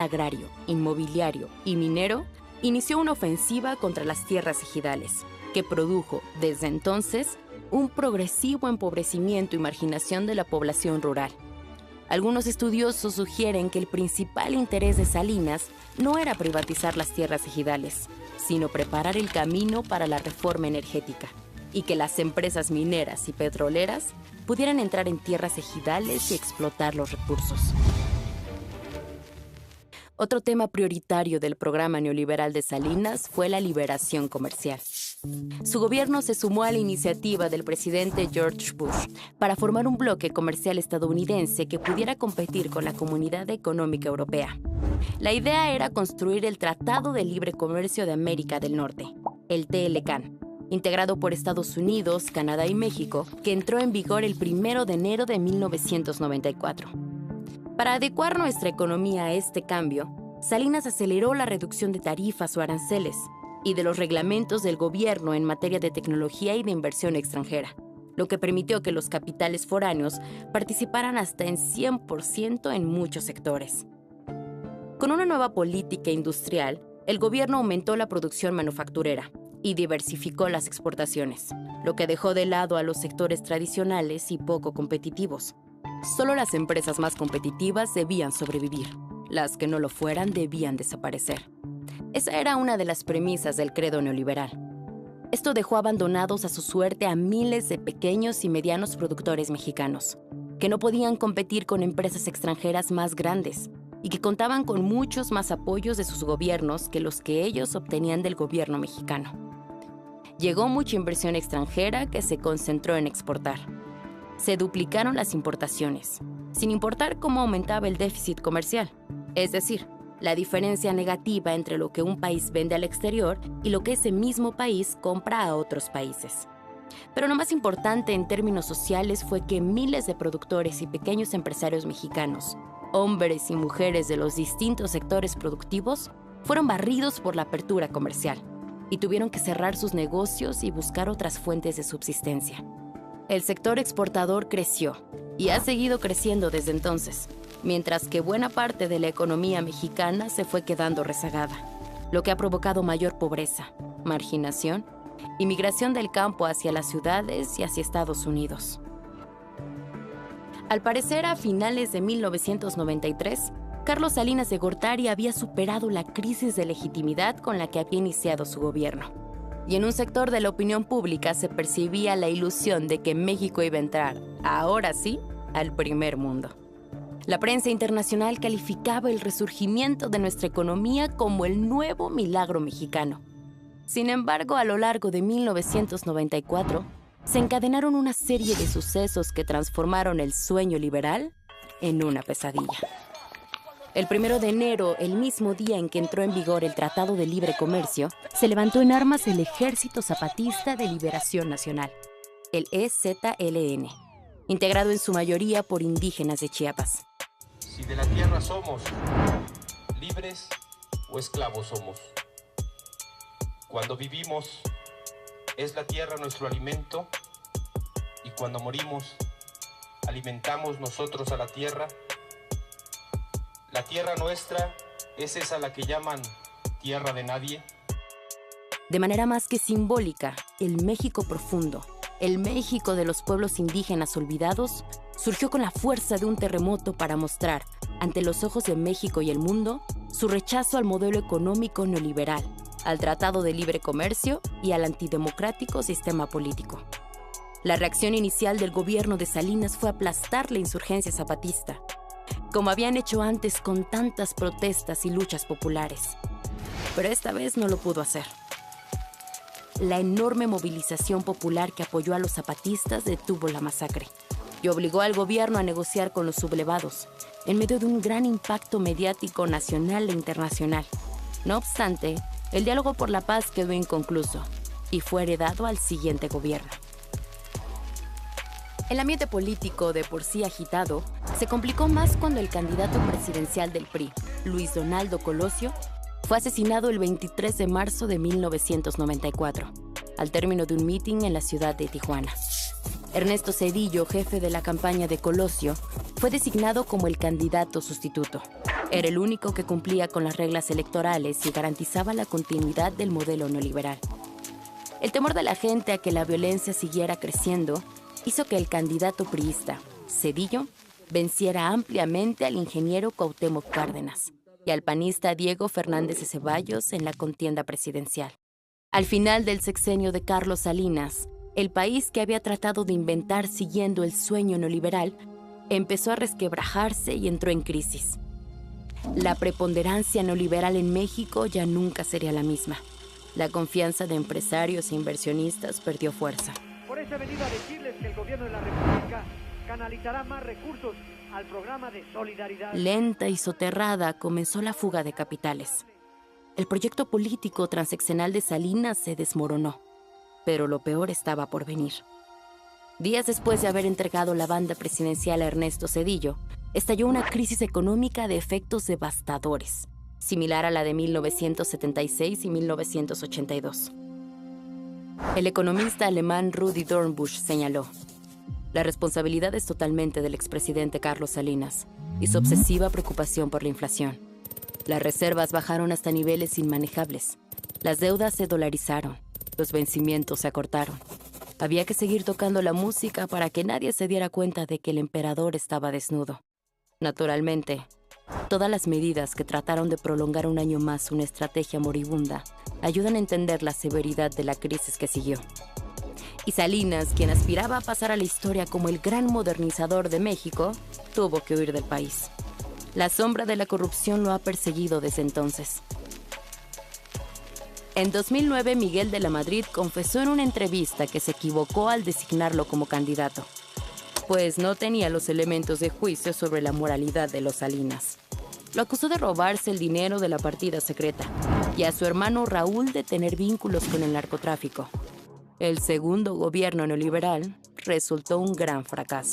agrario, inmobiliario y minero, inició una ofensiva contra las tierras ejidales, que produjo, desde entonces, un progresivo empobrecimiento y marginación de la población rural. Algunos estudiosos sugieren que el principal interés de Salinas no era privatizar las tierras ejidales, sino preparar el camino para la reforma energética, y que las empresas mineras y petroleras pudieran entrar en tierras ejidales y explotar los recursos. Otro tema prioritario del programa neoliberal de Salinas fue la liberación comercial. Su gobierno se sumó a la iniciativa del presidente George Bush para formar un bloque comercial estadounidense que pudiera competir con la Comunidad Económica Europea. La idea era construir el Tratado de Libre Comercio de América del Norte, el TLCAN, integrado por Estados Unidos, Canadá y México, que entró en vigor el 1 de enero de 1994. Para adecuar nuestra economía a este cambio, Salinas aceleró la reducción de tarifas o aranceles y de los reglamentos del gobierno en materia de tecnología y de inversión extranjera, lo que permitió que los capitales foráneos participaran hasta en 100% en muchos sectores. Con una nueva política industrial, el gobierno aumentó la producción manufacturera y diversificó las exportaciones, lo que dejó de lado a los sectores tradicionales y poco competitivos. Solo las empresas más competitivas debían sobrevivir. Las que no lo fueran debían desaparecer. Esa era una de las premisas del credo neoliberal. Esto dejó abandonados a su suerte a miles de pequeños y medianos productores mexicanos, que no podían competir con empresas extranjeras más grandes y que contaban con muchos más apoyos de sus gobiernos que los que ellos obtenían del gobierno mexicano. Llegó mucha inversión extranjera que se concentró en exportar. Se duplicaron las importaciones, sin importar cómo aumentaba el déficit comercial, es decir, la diferencia negativa entre lo que un país vende al exterior y lo que ese mismo país compra a otros países. Pero lo más importante en términos sociales fue que miles de productores y pequeños empresarios mexicanos, hombres y mujeres de los distintos sectores productivos, fueron barridos por la apertura comercial y tuvieron que cerrar sus negocios y buscar otras fuentes de subsistencia. El sector exportador creció y ha seguido creciendo desde entonces, mientras que buena parte de la economía mexicana se fue quedando rezagada, lo que ha provocado mayor pobreza, marginación y migración del campo hacia las ciudades y hacia Estados Unidos. Al parecer, a finales de 1993, Carlos Salinas de Gortari había superado la crisis de legitimidad con la que había iniciado su gobierno. Y en un sector de la opinión pública se percibía la ilusión de que México iba a entrar, ahora sí, al primer mundo. La prensa internacional calificaba el resurgimiento de nuestra economía como el nuevo milagro mexicano. Sin embargo, a lo largo de 1994, se encadenaron una serie de sucesos que transformaron el sueño liberal en una pesadilla. El 1 de enero, el mismo día en que entró en vigor el Tratado de Libre Comercio, se levantó en armas el Ejército Zapatista de Liberación Nacional, el EZLN, integrado en su mayoría por indígenas de Chiapas. Si de la tierra somos, libres o esclavos somos. Cuando vivimos, es la tierra nuestro alimento, y cuando morimos, alimentamos nosotros a la tierra. La tierra nuestra es esa la que llaman tierra de nadie. De manera más que simbólica, el México profundo, el México de los pueblos indígenas olvidados, surgió con la fuerza de un terremoto para mostrar, ante los ojos de México y el mundo, su rechazo al modelo económico neoliberal, al Tratado de Libre Comercio y al antidemocrático sistema político. La reacción inicial del gobierno de Salinas fue aplastar la insurgencia zapatista, como habían hecho antes con tantas protestas y luchas populares. Pero esta vez no lo pudo hacer. La enorme movilización popular que apoyó a los zapatistas detuvo la masacre y obligó al gobierno a negociar con los sublevados, en medio de un gran impacto mediático nacional e internacional. No obstante, el diálogo por la paz quedó inconcluso y fue heredado al siguiente gobierno. El ambiente político, de por sí agitado, se complicó más cuando el candidato presidencial del PRI, Luis Donaldo Colosio, fue asesinado el 23 de marzo de 1994, al término de un mitin en la ciudad de Tijuana. Ernesto Zedillo, jefe de la campaña de Colosio, fue designado como el candidato sustituto. Era el único que cumplía con las reglas electorales y garantizaba la continuidad del modelo neoliberal. El temor de la gente a que la violencia siguiera creciendo hizo que el candidato priista, Zedillo, venciera ampliamente al ingeniero Cuauhtémoc Cárdenas y al panista Diego Fernández de Ceballos en la contienda presidencial. Al final del sexenio de Carlos Salinas, el país que había tratado de inventar siguiendo el sueño neoliberal empezó a resquebrajarse y entró en crisis. La preponderancia neoliberal en México ya nunca sería la misma. La confianza de empresarios e inversionistas perdió fuerza. Por eso he venido a decirles que el gobierno de la República canalizará más recursos al programa de solidaridad. Lenta y soterrada comenzó la fuga de capitales. El proyecto político transeccional de Salinas se desmoronó, pero lo peor estaba por venir. Días después de haber entregado la banda presidencial a Ernesto Zedillo, estalló una crisis económica de efectos devastadores, similar a la de 1976 y 1982. El economista alemán Rudi Dornbusch señaló: la responsabilidad es totalmente del expresidente Carlos Salinas y su obsesiva preocupación por la inflación. Las reservas bajaron hasta niveles inmanejables. Las deudas se dolarizaron. Los vencimientos se acortaron. Había que seguir tocando la música para que nadie se diera cuenta de que el emperador estaba desnudo. Naturalmente, todas las medidas que trataron de prolongar un año más una estrategia moribunda ayudan a entender la severidad de la crisis que siguió. Y Salinas, quien aspiraba a pasar a la historia como el gran modernizador de México, tuvo que huir del país. La sombra de la corrupción lo ha perseguido desde entonces. En 2009, Miguel de la Madrid confesó en una entrevista que se equivocó al designarlo como candidato, pues no tenía los elementos de juicio sobre la moralidad de los Salinas. Lo acusó de robarse el dinero de la partida secreta y a su hermano Raúl de tener vínculos con el narcotráfico. El segundo gobierno neoliberal resultó un gran fracaso.